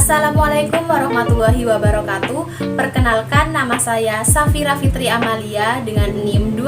Assalamualaikum warahmatullahi wabarakatuh. Perkenalkan, nama saya Safira Fitri Amalia dengan NIM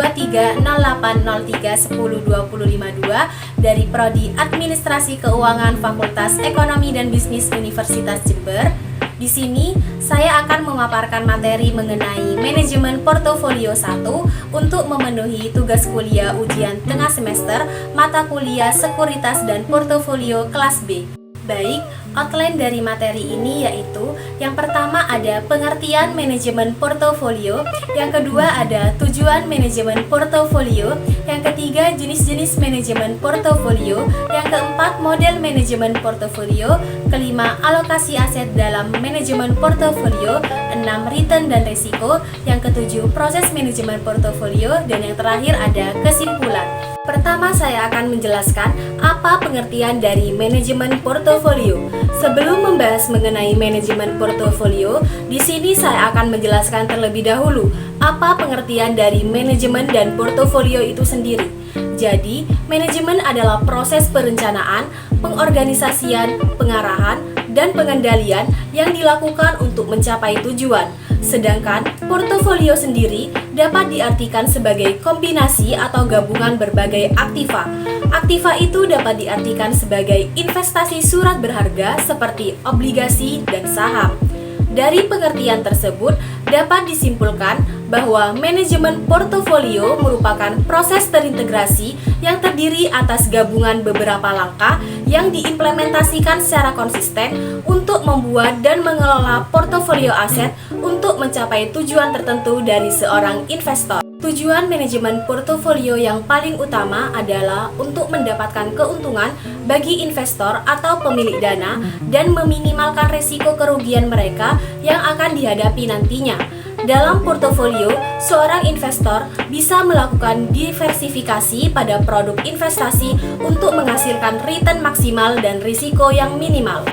230803102052 dari Prodi Administrasi Keuangan Fakultas Ekonomi dan Bisnis Universitas Jember. Di sini saya akan memaparkan materi mengenai manajemen portofolio 1 untuk memenuhi tugas kuliah ujian tengah semester mata kuliah Sekuritas dan Portofolio kelas B. Baik, outline dari materi ini yaitu yang pertama ada pengertian manajemen portofolio, yang kedua ada tujuan manajemen portofolio, yang ketiga jenis-jenis manajemen portofolio, yang keempat model manajemen portofolio, kelima alokasi aset dalam manajemen portofolio, enam return dan risiko, yang ketujuh proses manajemen portofolio, dan yang terakhir ada kesimpulan. Pertama, saya akan menjelaskan apa pengertian dari manajemen portofolio. Sebelum membahas mengenai manajemen portofolio, di sini saya akan menjelaskan terlebih dahulu apa pengertian dari manajemen dan portofolio itu sendiri. Jadi, manajemen adalah proses perencanaan, pengorganisasian, pengarahan, dan pengendalian yang dilakukan untuk mencapai tujuan. Sedangkan portofolio sendiri dapat diartikan sebagai kombinasi atau gabungan berbagai aktiva. Aktiva itu dapat diartikan sebagai investasi surat berharga seperti obligasi dan saham. Dari pengertian tersebut dapat disimpulkan bahwa manajemen portofolio merupakan proses terintegrasi yang terdiri atas gabungan beberapa langkah yang diimplementasikan secara konsisten untuk membuat dan mengelola portofolio aset untuk mencapai tujuan tertentu dari seorang investor. Tujuan manajemen portofolio yang paling utama adalah untuk mendapatkan keuntungan bagi investor atau pemilik dana dan meminimalkan risiko kerugian mereka yang akan dihadapi nantinya. Dalam portofolio, seorang investor bisa melakukan diversifikasi pada produk investasi untuk menghasilkan return maksimal dan risiko yang minimal.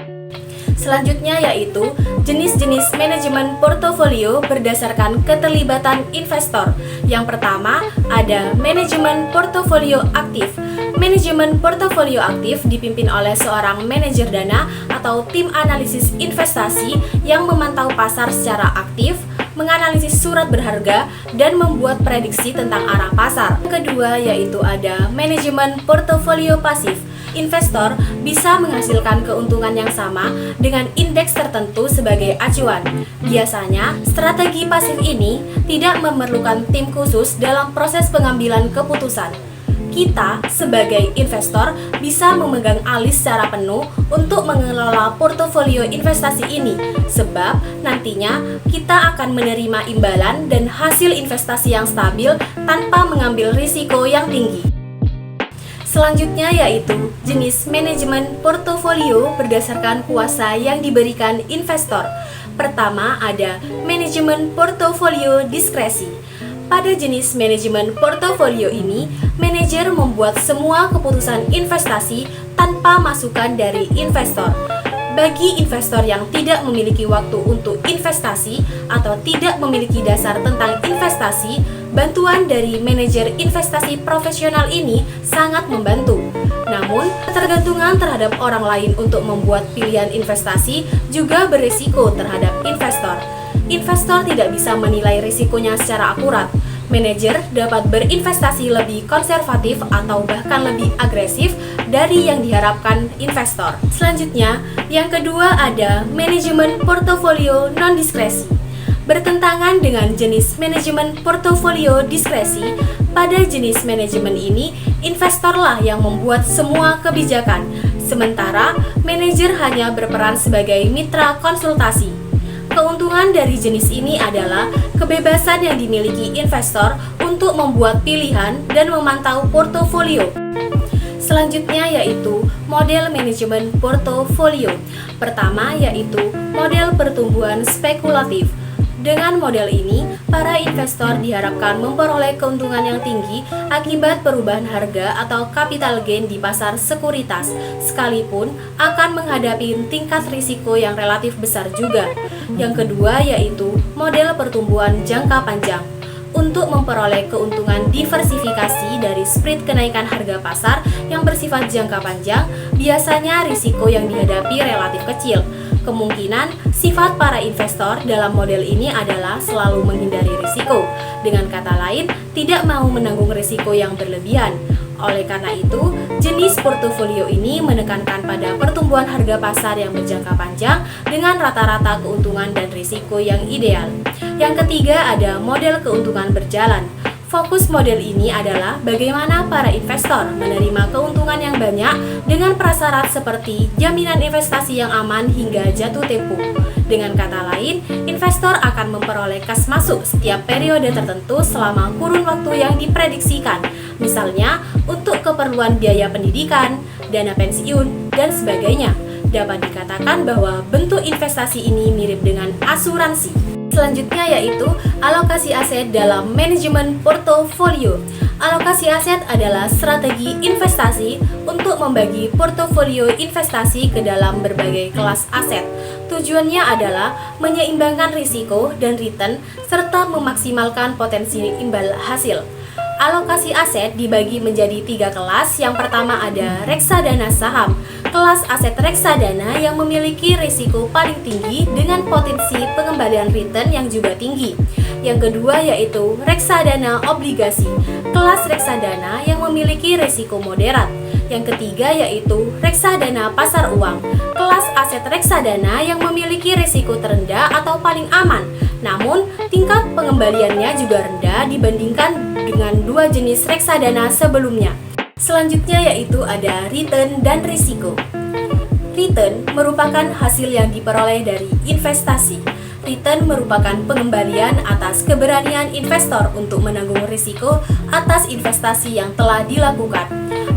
Selanjutnya yaitu jenis-jenis manajemen portofolio berdasarkan keterlibatan investor. Yang pertama ada manajemen portofolio aktif. Manajemen portofolio aktif dipimpin oleh seorang manajer dana atau tim analisis investasi yang memantau pasar secara aktif, menganalisis surat berharga, dan membuat prediksi tentang arah pasar. Yang kedua yaitu ada manajemen portofolio pasif. Investor bisa menghasilkan keuntungan yang sama dengan indeks tertentu sebagai acuan. Biasanya, strategi pasif ini tidak memerlukan tim khusus dalam proses pengambilan keputusan. Kita sebagai investor bisa memegang alih secara penuh untuk mengelola portofolio investasi ini, sebab nantinya kita akan menerima imbalan dan hasil investasi yang stabil tanpa mengambil risiko yang tinggi. Selanjutnya yaitu jenis manajemen portofolio berdasarkan kuasa yang diberikan investor. Pertama ada manajemen portofolio diskresi. Pada jenis manajemen portofolio ini, manajer membuat semua keputusan investasi tanpa masukan dari investor. Bagi investor yang tidak memiliki waktu untuk investasi atau tidak memiliki dasar tentang investasi, bantuan dari manajer investasi profesional ini sangat membantu. Namun, ketergantungan terhadap orang lain untuk membuat pilihan investasi juga berisiko terhadap investor. Investor tidak bisa menilai risikonya secara akurat. Manajer dapat berinvestasi lebih konservatif atau bahkan lebih agresif dari yang diharapkan investor. Selanjutnya, yang kedua ada manajemen portofolio non-diskresi. Bertentangan dengan jenis manajemen portofolio diskresi, pada jenis manajemen ini, investorlah yang membuat semua kebijakan, sementara manajer hanya berperan sebagai mitra konsultasi. Keuntungan dari jenis ini adalah kebebasan yang dimiliki investor untuk membuat pilihan dan memantau portofolio. Selanjutnya yaitu model manajemen portofolio. Pertama yaitu model pertumbuhan spekulatif. Dengan model ini, para investor diharapkan memperoleh keuntungan yang tinggi akibat perubahan harga atau capital gain di pasar sekuritas, sekalipun akan menghadapi tingkat risiko yang relatif besar juga. Yang kedua yaitu model pertumbuhan jangka panjang. Untuk memperoleh keuntungan diversifikasi dari spread kenaikan harga pasar yang bersifat jangka panjang, biasanya risiko yang dihadapi relatif kecil. Kemungkinan sifat para investor dalam model ini adalah selalu menghindari risiko. Dengan kata lain, tidak mau menanggung risiko yang berlebihan. Oleh karena itu, jenis portofolio ini menekankan pada pertumbuhan harga pasar yang berjangka panjang dengan rata-rata keuntungan dan risiko yang ideal. Yang ketiga ada model keuntungan berjalan. Fokus model ini adalah bagaimana para investor menerima keuntungan yang banyak dengan prasyarat seperti jaminan investasi yang aman hingga jatuh tempo. Dengan kata lain, investor akan memperoleh kas masuk setiap periode tertentu selama kurun waktu yang diprediksikan, misalnya untuk keperluan biaya pendidikan, dana pensiun, dan sebagainya. Dapat dikatakan bahwa bentuk investasi ini mirip dengan asuransi. Selanjutnya yaitu alokasi aset dalam manajemen portofolio. Alokasi aset adalah strategi investasi untuk membagi portofolio investasi ke dalam berbagai kelas aset. Tujuannya adalah menyeimbangkan risiko dan return serta memaksimalkan potensi imbal hasil. Alokasi aset dibagi menjadi 3 kelas. Yang pertama ada reksadana saham. Kelas aset reksadana yang memiliki risiko paling tinggi dengan potensi pengembalian return yang juga tinggi. Yang kedua yaitu reksadana obligasi. Kelas reksadana yang memiliki risiko moderat. Yang ketiga yaitu reksadana pasar uang. Kelas aset reksadana yang memiliki risiko terendah atau paling aman. Namun, tingkat pengembaliannya juga rendah dibandingkan dengan 2 jenis reksadana sebelumnya. Selanjutnya yaitu ada return dan risiko. Return merupakan hasil yang diperoleh dari investasi. Return merupakan pengembalian atas keberanian investor untuk menanggung risiko atas investasi yang telah dilakukan.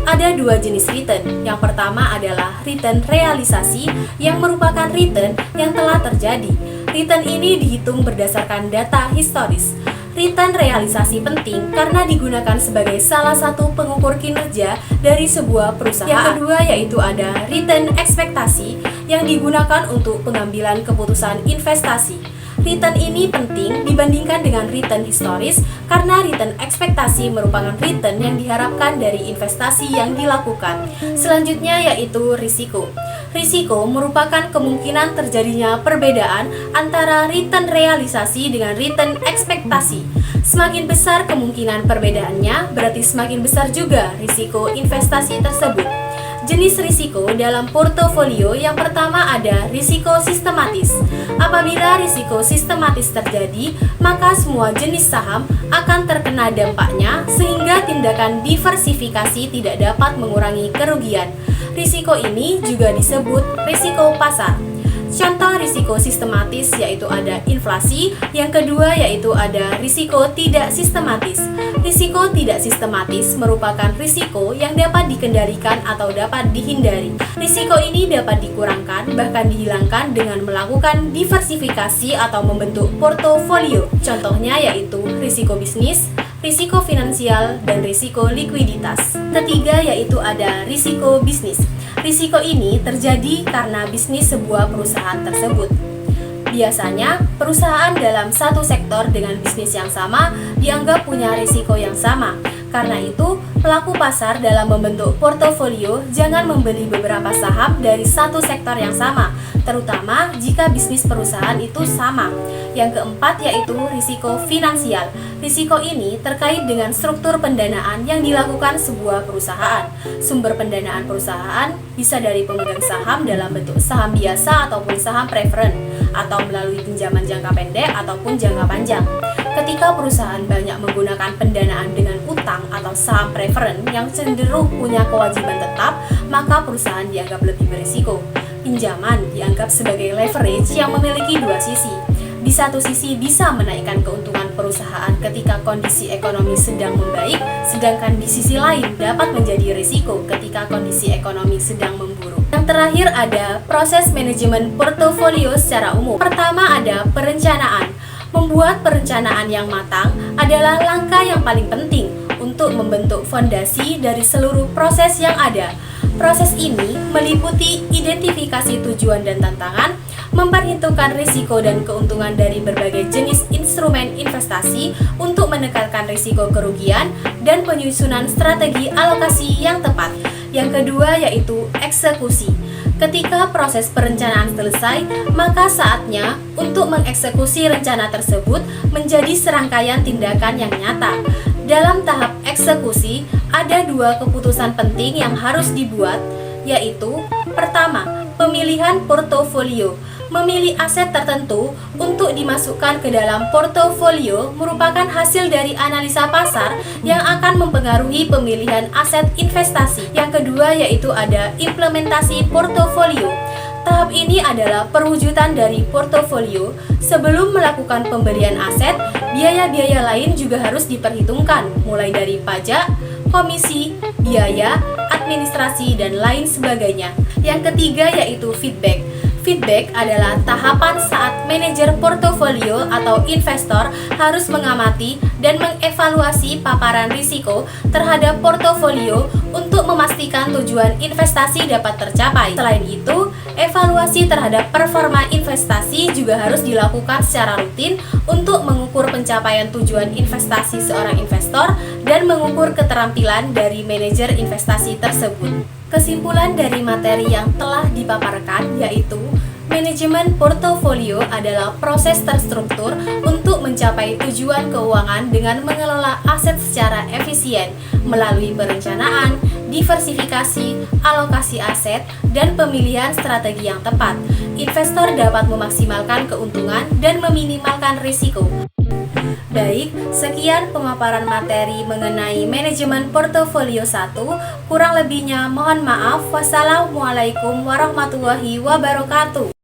Ada 2 jenis return. Yang pertama adalah return realisasi yang merupakan return yang telah terjadi. Return ini dihitung berdasarkan data historis. Return realisasi penting karena digunakan sebagai salah satu pengukur kinerja dari sebuah perusahaan. Yang kedua yaitu ada return ekspektasi yang digunakan untuk pengambilan keputusan investasi. Return ini penting dibandingkan dengan return historis karena return ekspektasi merupakan return yang diharapkan dari investasi yang dilakukan. Selanjutnya yaitu risiko. Risiko merupakan kemungkinan terjadinya perbedaan antara return realisasi dengan return ekspektasi. Semakin besar kemungkinan perbedaannya, berarti semakin besar juga risiko investasi tersebut. Jenis risiko dalam portofolio yang pertama ada risiko sistematis. Apabila risiko sistematis terjadi, maka semua jenis saham akan terkena dampaknya sehingga tindakan diversifikasi tidak dapat mengurangi kerugian. Risiko ini juga disebut risiko pasar. Contoh risiko sistematis yaitu ada inflasi, yang kedua yaitu ada risiko tidak sistematis. Risiko tidak sistematis merupakan risiko yang dapat dikendalikan atau dapat dihindari. Risiko ini dapat dikurangkan bahkan dihilangkan dengan melakukan diversifikasi atau membentuk portofolio. Contohnya yaitu risiko bisnis, risiko finansial, dan risiko likuiditas. Ketiga yaitu ada risiko bisnis. Risiko ini terjadi karena bisnis sebuah perusahaan tersebut. Biasanya, perusahaan dalam satu sektor dengan bisnis yang sama dianggap punya risiko yang sama. Karena itu, pelaku pasar dalam membentuk portofolio jangan membeli beberapa saham dari satu sektor yang sama, terutama jika bisnis perusahaan itu sama. Yang keempat yaitu risiko finansial. Risiko ini terkait dengan struktur pendanaan yang dilakukan sebuah perusahaan. Sumber pendanaan perusahaan bisa dari pemegang saham dalam bentuk saham biasa ataupun saham preferen, atau melalui pinjaman jangka pendek ataupun jangka panjang. Ketika perusahaan banyak menggunakan pendanaan dengan utang atau saham preferen yang cenderung punya kewajiban tetap, maka perusahaan dianggap lebih berisiko. Pinjaman dianggap sebagai leverage yang memiliki 2 sisi. Di satu sisi bisa menaikkan keuntungan perusahaan ketika kondisi ekonomi sedang membaik, sedangkan di sisi lain dapat menjadi risiko ketika kondisi ekonomi sedang memburuk. Yang terakhir ada proses manajemen portofolio secara umum. Pertama ada perencanaan. Membuat perencanaan yang matang adalah langkah yang paling penting untuk membentuk fondasi dari seluruh proses yang ada. Proses ini meliputi identifikasi tujuan dan tantangan, memperhitungkan risiko dan keuntungan dari berbagai jenis instrumen investasi untuk menekankan risiko kerugian, dan penyusunan strategi alokasi yang tepat. Yang kedua yaitu eksekusi. Ketika proses perencanaan selesai, maka saatnya untuk mengeksekusi rencana tersebut menjadi serangkaian tindakan yang nyata. Dalam tahap eksekusi, ada dua keputusan penting yang harus dibuat, yaitu pertama, pemilihan portofolio. Memilih aset tertentu untuk dimasukkan ke dalam portofolio merupakan hasil dari analisa pasar yang akan mempengaruhi pemilihan aset investasi. Yang kedua yaitu ada implementasi portofolio. Tahap ini adalah perwujudan dari portofolio. Sebelum melakukan pembelian aset, biaya-biaya lain juga harus diperhitungkan, mulai dari pajak, komisi, biaya, administrasi, dan lain sebagainya. Yang ketiga yaitu feedback. Feedback adalah tahapan saat manajer portofolio atau investor harus mengamati dan mengevaluasi paparan risiko terhadap portofolio untuk memastikan tujuan investasi dapat tercapai. Selain itu, evaluasi terhadap performa investasi juga harus dilakukan secara rutin untuk mengukur pencapaian tujuan investasi seorang investor dan mengukur keterampilan dari manajer investasi tersebut. Kesimpulan dari materi yang telah dipaparkan yaitu manajemen portofolio adalah proses terstruktur untuk mencapai tujuan keuangan dengan mengelola aset secara efisien melalui perencanaan, diversifikasi, alokasi aset, dan pemilihan strategi yang tepat. Investor dapat memaksimalkan keuntungan dan meminimalkan risiko. Baik, sekian pemaparan materi mengenai manajemen portofolio 1. Kurang lebihnya mohon maaf. Wassalamualaikum warahmatullahi wabarakatuh.